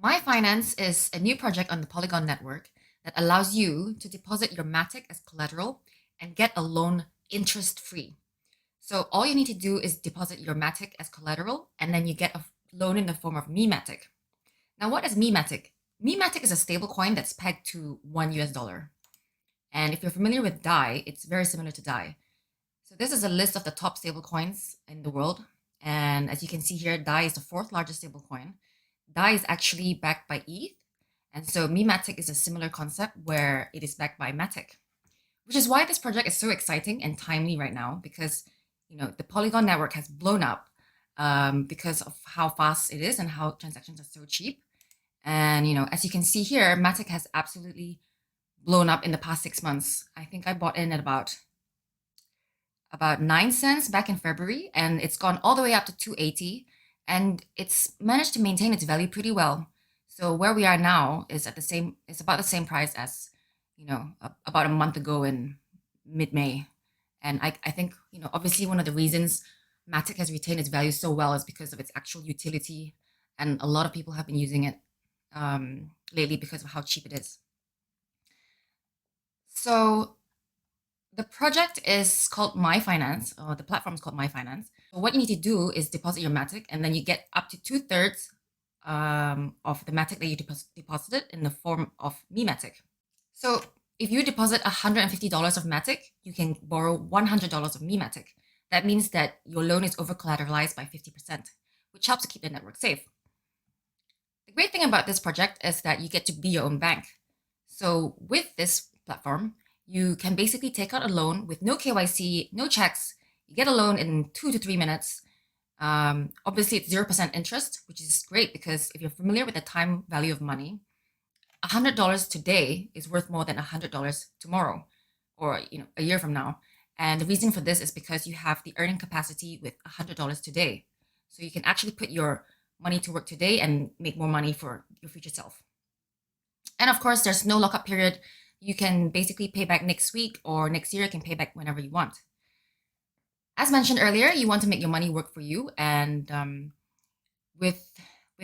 Mai Finance is a new project on the Polygon network that allows you to deposit your Matic as collateral and get a loan interest-free. So all you need to do is deposit your Matic as collateral, and then you get a loan in the form of miMatic. Now, what is miMatic? miMatic is a stablecoin that's pegged to $1. And if you're familiar with DAI, it's very similar to DAI. So this is a list of the top stablecoins in the world. And as you can see here, DAI is the fourth largest stablecoin. DAI is actually backed by ETH. And so miMatic is a similar concept where it is backed by Matic, which is why this project is so exciting and timely right now because, the Polygon network has blown up because of how fast it is and how transactions are so cheap. And, as you can see here, Matic has absolutely blown up in the past 6 months. I think I bought in at about 9 cents back in February, and it's gone all the way up to 280, and it's managed to maintain its value pretty well. So where we are now is it's about the same price as, about a month ago in mid-May. And I think, obviously one of the reasons Matic has retained its value so well is because of its actual utility, and a lot of people have been using it lately because of how cheap it is. So the project is called Mai Finance, or the platform is called Mai Finance. So what you need to do is deposit your Matic, and then you get up to 2/3 of the Matic that you deposited in the form of miMatic. So if you deposit $150 of Matic, you can borrow $100 of miMatic. That means that your loan is over collateralized by 50%, which helps to keep the network safe. The great thing about this project is that you get to be your own bank. So with this platform, you can basically take out a loan with no KYC, no checks. You get a loan in 2 to 3 minutes. Obviously, it's 0% interest, which is great because if you're familiar with the time value of money, $100 today is worth more than $100 tomorrow, or a year from now. And the reason for this is because you have the earning capacity with $100 today. So you can actually put your money to work today and make more money for your future self. And of course, there's no lockup period. You can basically pay back next week, or next year you can pay back whenever you want. As mentioned earlier, you want to make your money work for you. And with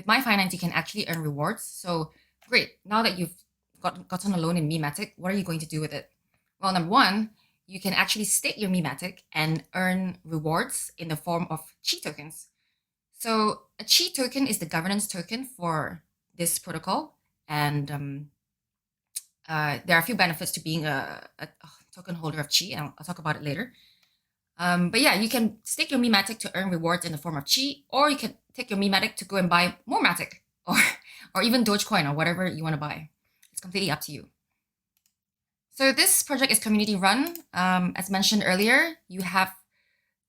Mai Finance, you can actually earn rewards. So great. Now that you've gotten a loan in miMatic, what are you going to do with it? Well, number one, you can actually stake your miMatic and earn rewards in the form of Qi tokens. So a Qi token is the governance token for this protocol. And there are a few benefits to being a token holder of Qi, and I'll talk about it later. But yeah, you can stake your miMatic to earn rewards in the form of Qi, or you can take your miMatic to go and buy more Matic, or even Dogecoin, or whatever you want to buy. It's completely up to you. So this project is community run. As mentioned earlier, you have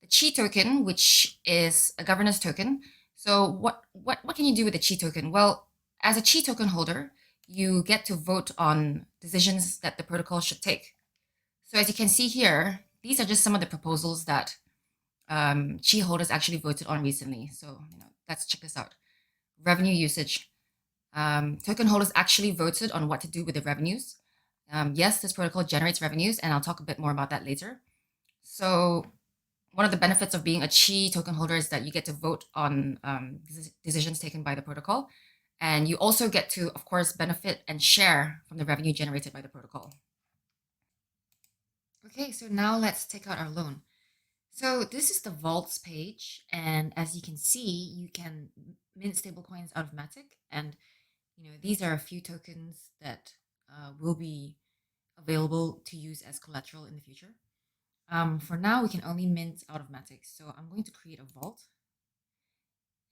the Qi token, which is a governance token. So what can you do with the Qi token? Well, as a Qi token holder, you get to vote on decisions that the protocol should take. So as you can see here, these are just some of the proposals that Qi holders actually voted on recently. So let's check this out. Revenue usage. Token holders actually voted on what to do with the revenues. Yes, this protocol generates revenues, and I'll talk a bit more about that later. So one of the benefits of being a Qi token holder is that you get to vote on decisions taken by the protocol. And you also get to, of course, benefit and share from the revenue generated by the protocol. Okay, so now let's take out our loan. So this is the vaults page. And as you can see, you can mint stablecoins out of Matic. And, these are a few tokens that will be available to use as collateral in the future. For now, we can only mint out of Matic. So I'm going to create a vault.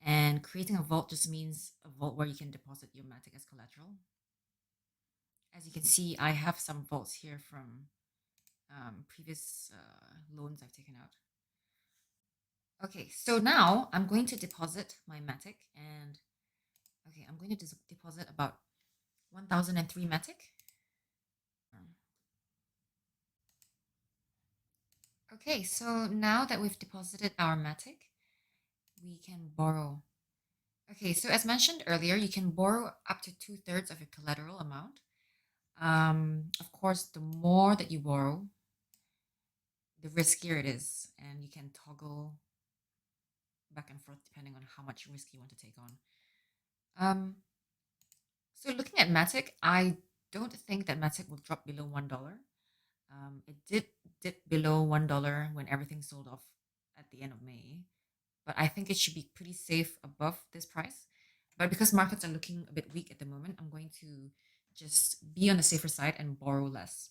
And creating a vault just means a vault where you can deposit your Matic as collateral. As you can see, I have some vaults here from previous loans I've taken out. Okay, so now I'm going to deposit my Matic, and okay, I'm going to deposit about 1003 Matic. Okay, so now that we've deposited our Matic, we can borrow. Okay, so as mentioned earlier, you can borrow up to 2/3 of your collateral amount. Of course, the more that you borrow, the riskier it is, and you can toggle back and forth depending on how much risk you want to take on. So looking at Matic, I don't think that Matic will drop below $1. It did dip below $1 when everything sold off at the end of May, but I think it should be pretty safe above this price. But because markets are looking a bit weak at the moment, I'm going to just be on the safer side and borrow less.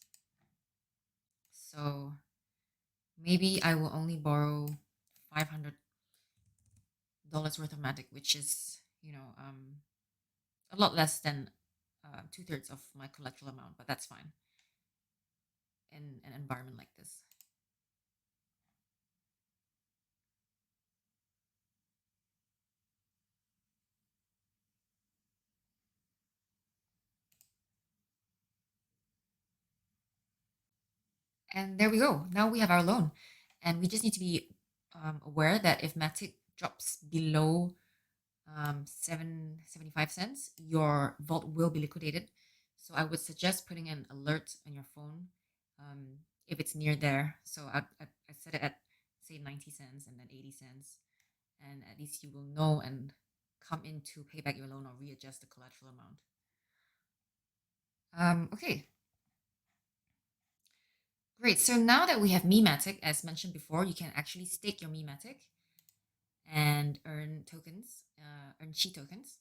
So maybe I will only borrow $500 worth of Matic, which is, a lot less than 2/3 of my collateral amount, but that's fine in an environment like this. And there we go. Now we have our loan. And we just need to be aware that if Matic drops below 75 cents, your vault will be liquidated. So I would suggest putting an alert on your phone if it's near there. So I set it at, say, 90 cents and then 80 cents. And at least you will know and come in to pay back your loan or readjust the collateral amount. Okay, great. So now that we have miMatic, as mentioned before, you can actually stake your miMatic and earn tokens, earn Qi tokens.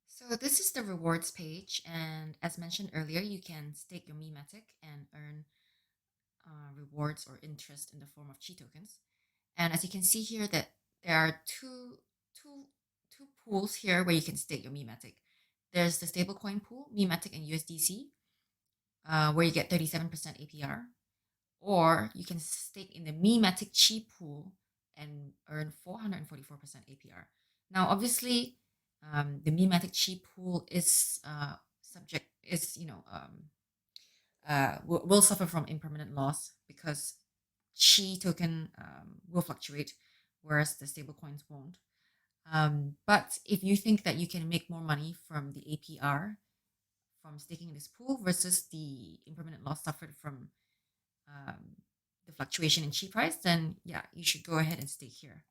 So this is the rewards page, and as mentioned earlier, you can stake your miMatic and earn rewards or interest in the form of Qi tokens. And as you can see here, that there are two pools here where you can stake your miMatic. There's the stablecoin pool, miMatic and USDC, where you get 37% APR, or you can stake in the miMatic-Qi pool and earn 444% APR. Now, obviously, the miMatic-Qi pool is will suffer from impermanent loss because Qi token will fluctuate, whereas the stablecoins won't. But if you think that you can make more money from the APR from staking in this pool versus the impermanent loss suffered from the fluctuation in Qi price, then yeah, you should go ahead and stake here.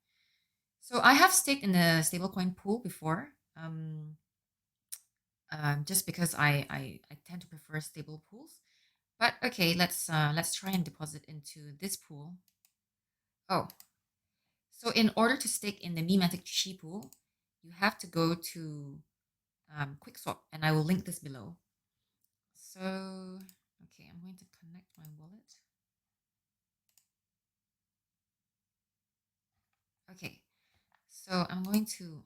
So I have staked in the stablecoin pool before, just because I tend to prefer stable pools. But okay, let's try and deposit into this pool. Oh, so in order to stake in the miMatic-Qi pool, you have to go to QuickSwap, and I will link this below. So, okay, I'm going to connect my wallet. Okay, so I'm going to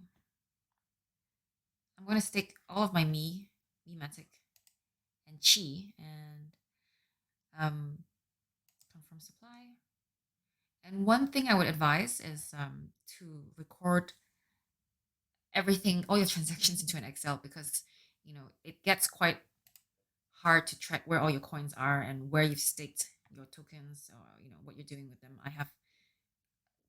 stake all of my miMatic and Qi and confirm supply. And one thing I would advise is to record everything, all your transactions into an Excel, because it gets quite hard to track where all your coins are and where you've staked your tokens, or what you're doing with them. I have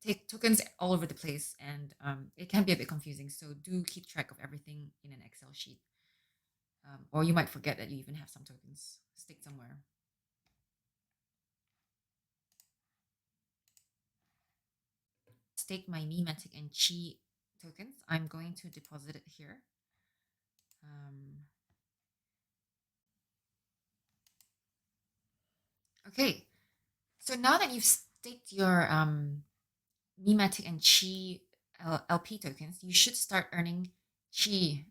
take tokens all over the place, and it can be a bit confusing. So do keep track of everything in an Excel sheet, or you might forget that you even have some tokens staked somewhere. Stake my miMatic and Qi tokens. I'm going to deposit it here. Okay, so now that you've staked your miMatic and Qi LP tokens, you should start earning Qi,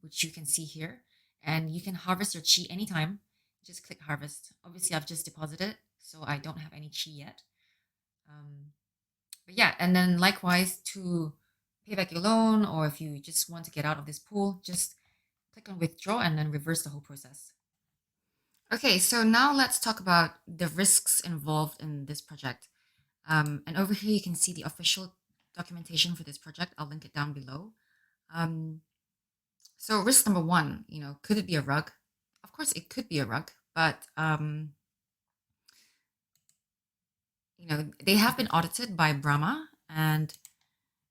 which you can see here. And you can harvest your Qi anytime. Just click harvest. Obviously, I've just deposited, so I don't have any Qi yet. But yeah, and then likewise, to pay back your loan, or if you just want to get out of this pool, just click on withdraw and then reverse the whole process. Okay, so now let's talk about the risks involved in this project. And over here, you can see the official documentation for this project. I'll link it down below. So risk number one, could it be a rug? Of course, it could be a rug, but they have been audited by Brahma, and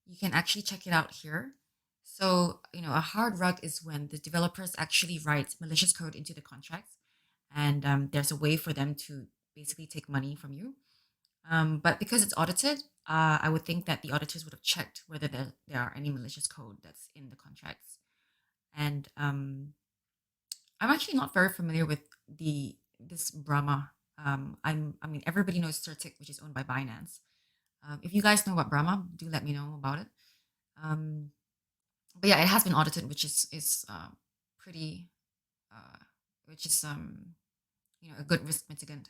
you can actually check it out here. So, a hard rug is when the developers actually write malicious code into the contracts, and there's a way for them to basically take money from you. But because it's audited, I would think that the auditors would have checked whether there are any malicious code that's in the contracts. And I'm actually not very familiar with this Brahma. I mean, everybody knows Certic, which is owned by Binance. If you guys know about Brahma, do let me know about it. Um, but yeah, it has been audited, which is pretty, uh, which is a good risk mitigant.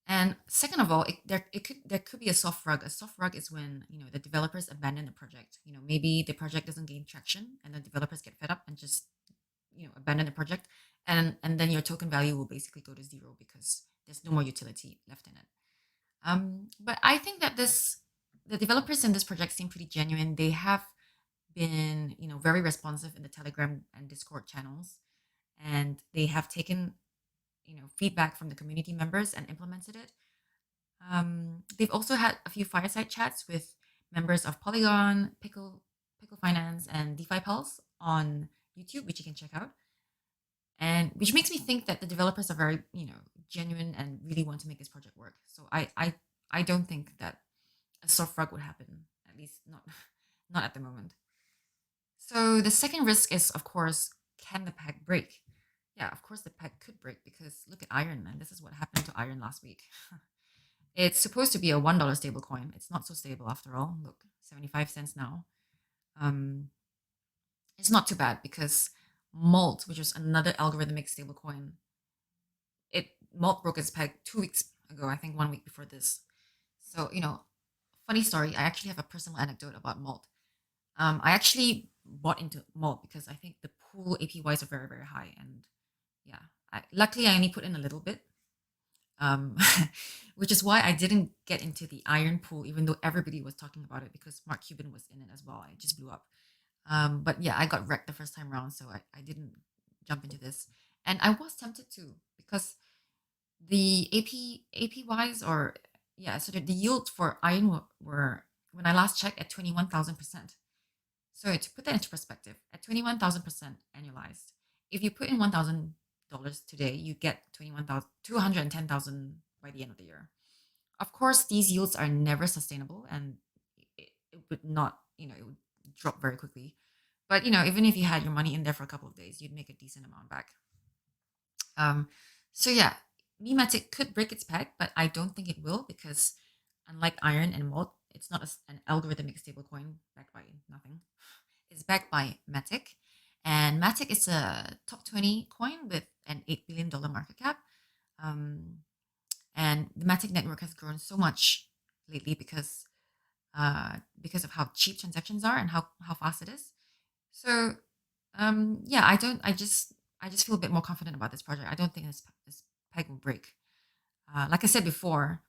And second of all, there could be a soft rug. A soft rug is when the developers abandon the project. Maybe the project doesn't gain traction, and the developers get fed up and just abandon the project, and then your token value will basically go to zero because there's no more utility left in it. But I think that the developers in this project seem pretty genuine. They have been very responsive in the Telegram and Discord channels, and they have taken feedback from the community members and implemented it. They've also had a few fireside chats with members of Polygon, Pickle Finance, and DeFi Pulse on YouTube, which you can check out. And which makes me think that the developers are very, genuine and really want to make this project work. So I don't think that a soft rug would happen, at least not not at the moment. So the second risk is, of course, can the peg break? Yeah, of course the peg could break because look at Iron, and this is what happened to Iron last week. It's supposed to be a $1 stable coin. It's not so stable after all. Look, 75 cents now. It's not too bad because Malt, which was another algorithmic stablecoin, Malt broke its peg 2 weeks ago, I think 1 week before this. So, funny story, I actually have a personal anecdote about Malt. I actually bought into Malt because I think the pool APYs are very, very high. And yeah, luckily I only put in a little bit, which is why I didn't get into the Iron pool, even though everybody was talking about it because Mark Cuban was in it as well. It just blew up. But yeah, I got wrecked the first time around, so I didn't jump into this. And I was tempted to because the APYs or yeah, so the yield for iron were when I last checked at 21,000%. So to put that into perspective, at 21,000% annualized, if you put in $1,000 today, you get 210,000 by the end of the year. Of course, these yields are never sustainable, and it would not, it would drop very quickly. But even if you had your money in there for a couple of days, you'd make a decent amount back. So yeah, miMatic could break its peg, but I don't think it will because unlike Iron and Malt, it's not an algorithmic stablecoin backed by nothing. It's backed by Matic, and Matic is a top 20 coin with an $8 billion market cap. And the Matic network has grown so much lately because of how cheap transactions are and how fast it is. So yeah, I just feel a bit more confident about this project. I don't think this peg will break. Like I said before,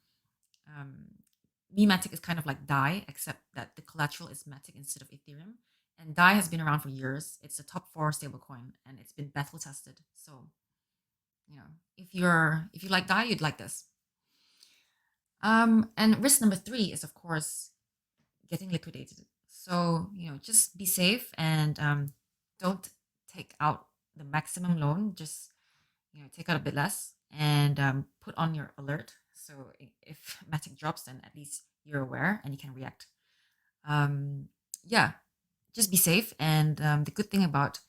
miMatic is kind of like DAI, except that the collateral is Matic instead of Ethereum. And DAI has been around for years. It's a top 4 stablecoin, and it's been battle tested. So, if you like DAI, you'd like this. And risk number 3 is, of course, getting liquidated. So, just be safe and don't take out the maximum loan. Just, take out a bit less and put on your alert. So if Matic drops, then at least you're aware and you can react. Yeah, just be safe. And the good thing about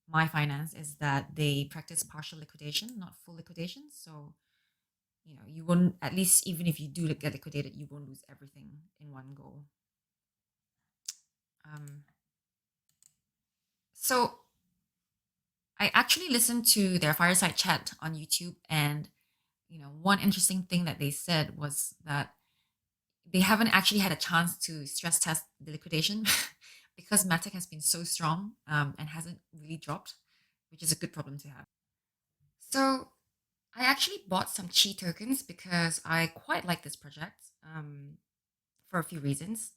Mai Finance is that they practice partial liquidation, not full liquidation. So, you won't, at least even if you do get liquidated, you won't lose everything in one go. So I actually listened to their fireside chat on YouTube, and one interesting thing that they said was that they haven't actually had a chance to stress test the liquidation because Matic has been so strong and hasn't really dropped, which is a good problem to have. So I actually bought some Qi tokens because I quite like this project for a few reasons.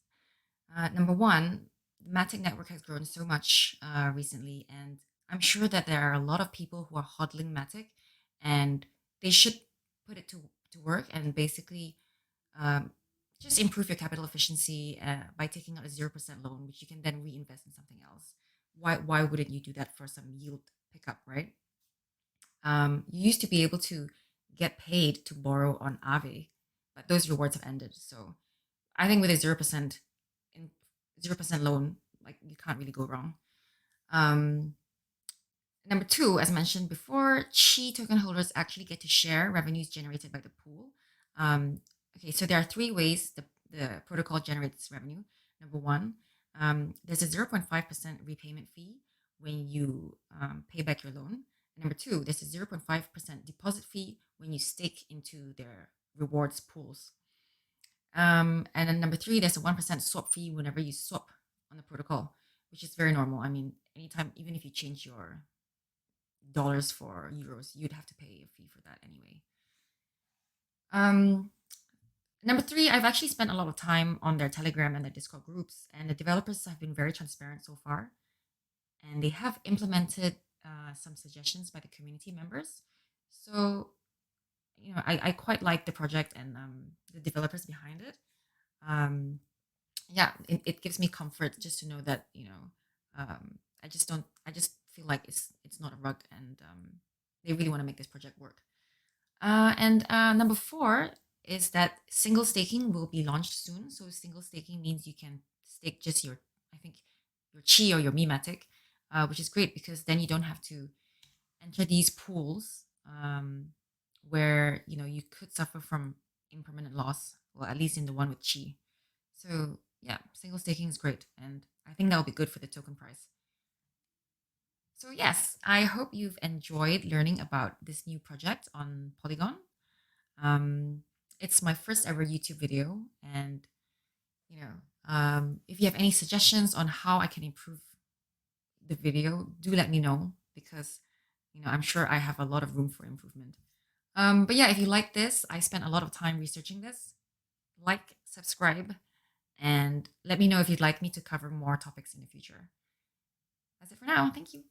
Number one, the Matic network has grown so much recently, and I'm sure that there are a lot of people who are hodling Matic, and they should put it to work and basically just improve your capital efficiency by taking out a 0% loan, which you can then reinvest in something else. Why wouldn't you do that for some yield pickup, right? You used to be able to get paid to borrow on Aave, but those rewards have ended. So I think with a 0% loan, like you can't really go wrong. Number two, as mentioned before, Qi token holders actually get to share revenues generated by the pool. Okay, so there are three ways the protocol generates revenue. Number one, there's a 0.5% repayment fee when you pay back your loan. Number two, there's a 0.5% deposit fee when you stake into their rewards pools. And then number three, there's a 1% swap fee whenever you swap on the protocol, which is very normal. I mean, anytime, even if you change your dollars for euros, you'd have to pay a fee for that anyway. Number three, I've actually spent a lot of time on their Telegram and their Discord groups, and the developers have been very transparent so far. And they have implemented some suggestions by the community members. So, I quite like the project and the developers behind it. Yeah, it gives me comfort just to know that, I just feel like it's not a rug, and they really want to make this project work. And number four is that single staking will be launched soon. So single staking means you can stake just your, I think, your Qi or your miMatic, which is great because then you don't have to enter these pools where you could suffer from impermanent loss, well, at least in the one with Qi. So yeah, single staking is great, and I think that will be good for the token price. So yes, I hope you've enjoyed learning about this new project on Polygon. It's my first ever YouTube video, and if you have any suggestions on how I can improve the video, do let me know, because I'm sure I have a lot of room for improvement. But yeah, if you like this, I spent a lot of time researching this. Like, subscribe, and let me know if you'd like me to cover more topics in the future. That's it for now. Thank you.